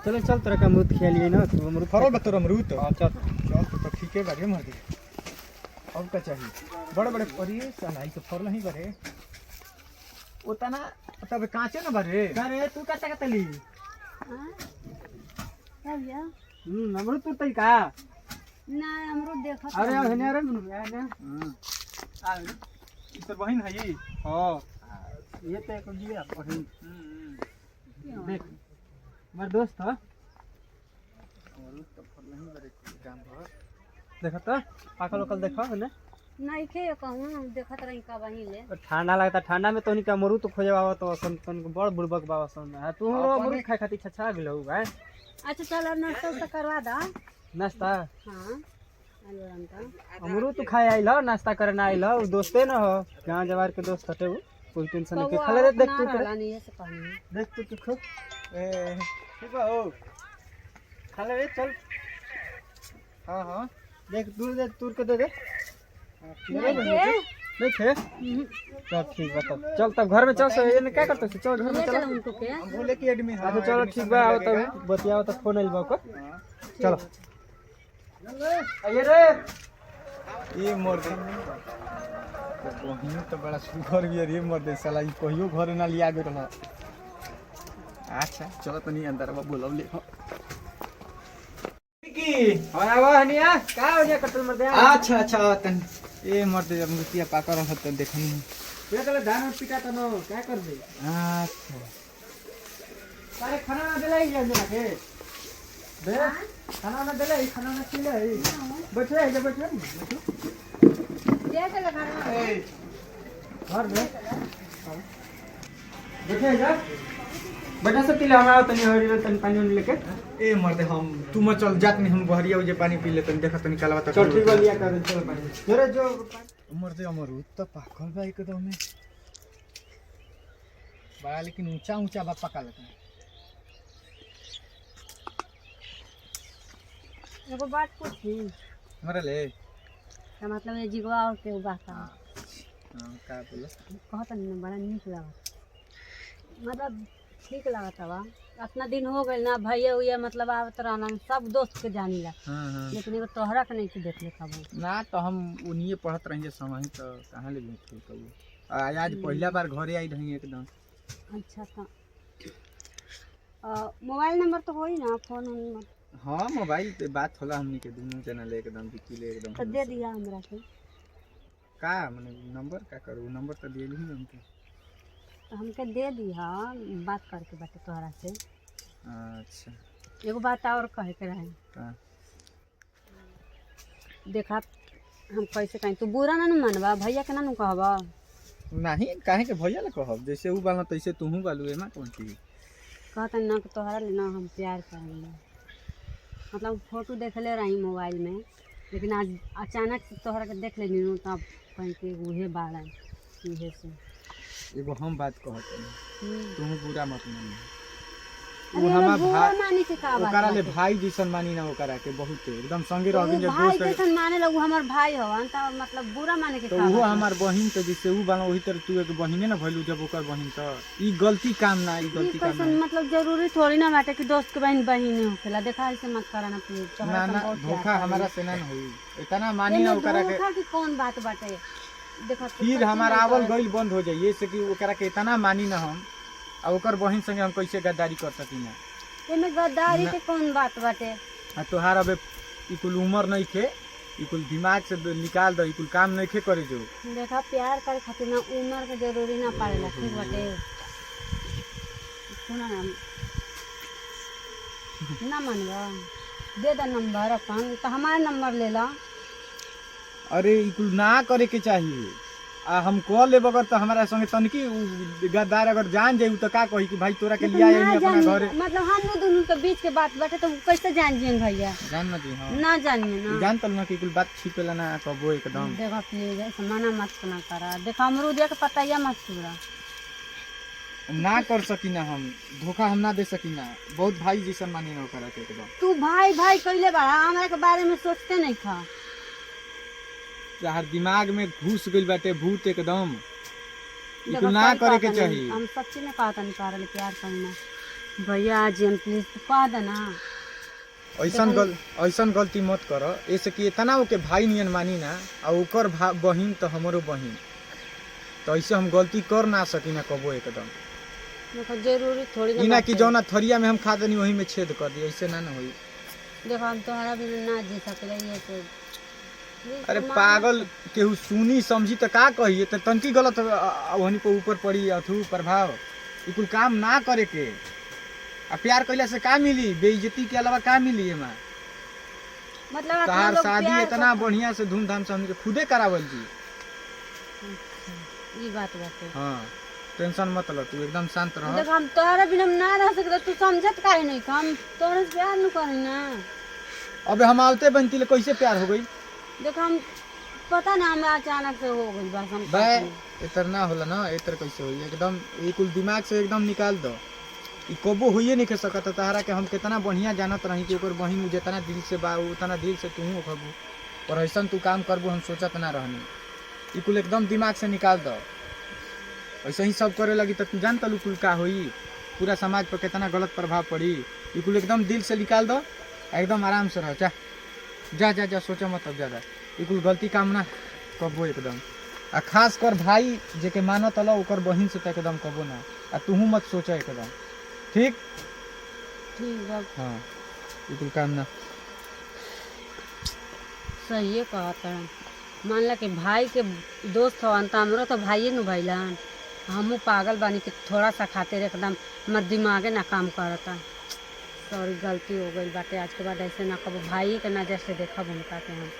चलो चल तोरा का अमरूद खिया लिए ना तू अमरूद फरो बतोर अमरूद हां चल चल तो ठीक है बारे मर दे अब का चाहिए बड़े बड़े परिए सनाई तो फर नहीं बरे उतना तब कांचे ना बरे अरे तू का ली हां सब या अमरूद तू तई का ना अमरूद देखत अरे हेने अरे ने आ तो बहन है ये हां ये तो एक दिया बहन देख मेरा दोस्त है अमरूद तो फर नहीं बरे काम भर देखा तो पाकल ओकल देखा है ना नहीं खे कहूं देखत रही का वही ले ठंडा लगता ठंडा में तो नहीं का अमरूद तो खोजे बाबा तो सन तन बड़ बुड़बक बाबा सन है तू अमरूद खाए खातिर छछा गेलौ है अच्छा चल नाश्ता तो करवा दा नाश्ता हां आलू रंता अमरूद तू खाए आइल हो नाश्ता करे ना आइल हो दोस्ते न हो गांव जवार के दोस्त हटे वो कोई टेंशन नहीं के खले देख तू नहीं ऐसे कहनी देख तू खो ए ठीक बा हो खले रे चल हां हां देख दूर दे दूर के दे दे नहीं थे चल ठीक बा तब चल तब घर में चल से ये क्या करते चल घर में चल उनको के हम बोले कि एडमिन अच्छा चलो ठीक बा आओ तब बतियाओ तब फोन आइल बा को चलो आइए रे ये मर दे बहिन तो बड़ा सुगर भी है मर दे साला ई कहियो घर ना लिया गेल रहा अच्छा चलो तो नहीं अंदर बा बोलव ले की आवा हनिया का हो गया कटल मर दे अच्छा अच्छा तन ए मर दे मुतिया पाकर रहत त देखनी ये चले धान में पिटा तनो क्या कर दे अच्छा अरे खाना ना देले ही हमरा के दे खाना ना देले खाना ना खिले बैठे है बैठे दे चल घर में ए घर में बैठे जा बेटा सब तिला हमारा तनी हरी तनी पानी लेके ए मर दे हम तू म चल जात नहीं हम बहरिया जे पानी पी ले तन देखा तनी कालवा त चल ठीक बा लिया कर चल पानी जरे जो मर दे अमरूद त पाकल बा एकदम में बड़ा लेकिन ऊंचा ऊंचा बा पका लेता एगो बात पूछी मरे ले का मतलब ये जिगवा और के बात का हां का बोला कहत नहीं बड़ा नीक लागत मतलब ठीक लागत बा इतना दिन हो गए ना भैया हुआ मतलब आवत रहना सब दोस्त के जानी ला हां लेकिन एगो तोहरा के नहीं के देख ले कबो ना तो हम उन्हीं पढ़त रहिए समय तो कहाँ ले भेट कबो आज पहला बार घरे आई रही एकदम अच्छा तो मोबाइल नंबर तो होई ना फोन नंबर हाँ मोबाइल पे बात होला हमनी के दोनों चैनल एकदम बिकिले एकदम तो दे दिया हमरा के का माने नंबर का करू नंबर तो दिए ही हमके तो हमके दे दिया बात करके बाटे तोहरा से अच्छा एगो बात और कहे के रहे का देखा हम कैसे कहीं तू बुरा ना मनवा भैया के ना कहबा नहीं काहे के भैया ले कहब जैसे ऊ बाला तैसे तूहू बालू एमा कौन चीज कहता ना कि तोहरा ले ना हम प्यार करेंगे मतलब फोटो देखले रही मोबाइल में लेकिन आज अचानक से तोहरा के देख लेनी तब कहीं के उहे बाड़ा इहे से एगो हम बात कहत तूहू बुरा मत मानी अरे हमार बुरा भाई मानी के का बात ओकरा ले बाटे? भाई जैसन मानी ना ओकरा के बहुत एकदम संगे तो रहबिन उ जे भाई दोस्त जैसन माने लगू हमार भाई हवन त मतलब बुरा माने के तो का वो बात हमार बहिन तो जैसे ऊ बाला वही तरह तू एक बहिने ना भइलू जब ओकर बहिन तो ई गलती काम ना ई ई गलती काम कैसन ना मतलब जरूरी थोड़ी ना बाटे कि दोस्त के बहन बहिन होखेला देखा ऐसे मत करना प्लीज ना ना धोखा हमारा से ना होई इतना मानी ना ओकरा के धोखा की कौन बात बाटे देखा तू फिर सच्ची हमार नहीं आवल करत। गइल बंद हो जाइए से कि ओकरा के इतना मानी ना हम आ ओकर बहिन संगे हम कैसे गद्दारी कर सकी ना एमे गद्दारी ना। के कौन बात बाटे आ तोहार अबे ई कुल उम्र नहीं थे ई कुल दिमाग से निकाल दो ई कुल काम नहीं थे करे जो देखा प्यार करे खातिर ना उम्र के जरूरी ना पड़ेला ठीक बाटे सुना ना ना मनवा दे दा नंबर अपन तो हमारा नंबर ले ला अरे ई कुल ना करे के चाहिए आ हम कॉल लेब अगर तो हमारा संगे तनकी उ गद्दार अगर जान जाई तो का कही कि भाई तोरा के लिया आई अपना घरे मतलब हम दोनों के बीच के बात बाटे तो कैसे जान जियन भैया जान ना दी हां ना जानिए ना जान तल ना कि कुल बात छिपेला ना कबो एकदम देखा प्लीज ऐसे मना मत ना करा देखा अमरूदिया के पतैया मत छुड़ा ना कर सकी ना हम धोखा हम ना दे सकी ना बहुत भाई जैसन मानी ना ओकरा के एकदम तू भाई भाई कइले बड़ा हमरा के बारे में सोचते नहीं था यार दिमाग में घुस गइल बाटे भूत एकदम ई देखो, कुल ना सही करे के कहता नहीं, चाहिए हम सच्ची में कहता नहीं कर प्यार करना भैया आज हम प्लीज कह देना। ऐसन गलती मत कर। ऐसे कि इतना ओके भाई नियन मानी ना, और ओकर बहिन तो हमरो बहिन, तो ऐसे हम गलती कर ना सकी ना कबो एकदम। देखो जरूरी थोड़ी ना इना बात कि है। जौना थरिया में हम खा देनी वही में छेद कर दी, ऐसे ना होई। देखो हम तोहरा भी ना जी सकले ये तो। अरे पागल, केहू सुनी समझी तो का कही, तो तनकी गलत वही पे ऊपर पड़ी अथू प्रभाव। ई कुल काम ना करे के। आ प्यार कैला से का मिली? बेइज्जती के अलावा का मिली एमा? मतलब अपना तहार लोग शादी प्यार इतना बढ़िया से धूमधाम से हमके खुदे करावल जी। ये बात बात है। हाँ, टेंशन मत लो, तू एकदम शांत रह। देखो हम तोहरा बिना ना रह सकते, तू समझत काहे नहीं? हम तोहरा से प्यार न करी ना। अबे हम आवते बनती ले कैसे प्यार हो गई? देखो हम पता ना हमें अचानक से हो गई बस हम बे इतर ना होला ना, इतर कैसे होई? एकदम ये कुल दिमाग से एकदम निकाल दो। ई कबो होइए नहीं के सकत। तहरा के हम कितना बढ़िया जानत रही कि ओकर बहिन जितना दिल से बा उतना दिल से तू खबू, और ऐसा तू काम करबू हम सोचत ना रहनी। ई कुल एकदम दिमाग से निकाल दो। ऐसे ही सब करे लगी तो तू जानता लू कुल का होई, पूरा समाज पर कितना गलत प्रभाव पड़ी। ई कुल एकदम दिल से निकाल दो, एकदम आराम से रह। जा जा जा, जा सोचो मत अब ज्यादा। ई कुल गलती काम ना कबो एकदम। आ खास कर भाई जेके मानत अल ओकर बहिन से तो एकदम कबो ना। आ तूहू मत सोचा एकदम, ठीक? ठीक है। हाँ, ई कुल काम ना। सही है कहता। मान ला कि भाई के दोस्त हवन तो हमरो तो भाइये नु भइलन। हमहू पागल बानी कि थोड़ा सा खातिर एकदम हमार दिमागे ना काम करता। सॉरी गलती हो गई बाटे, आज के बाद ऐसे ना कबो भाई के नजर से देखब उनका के हम।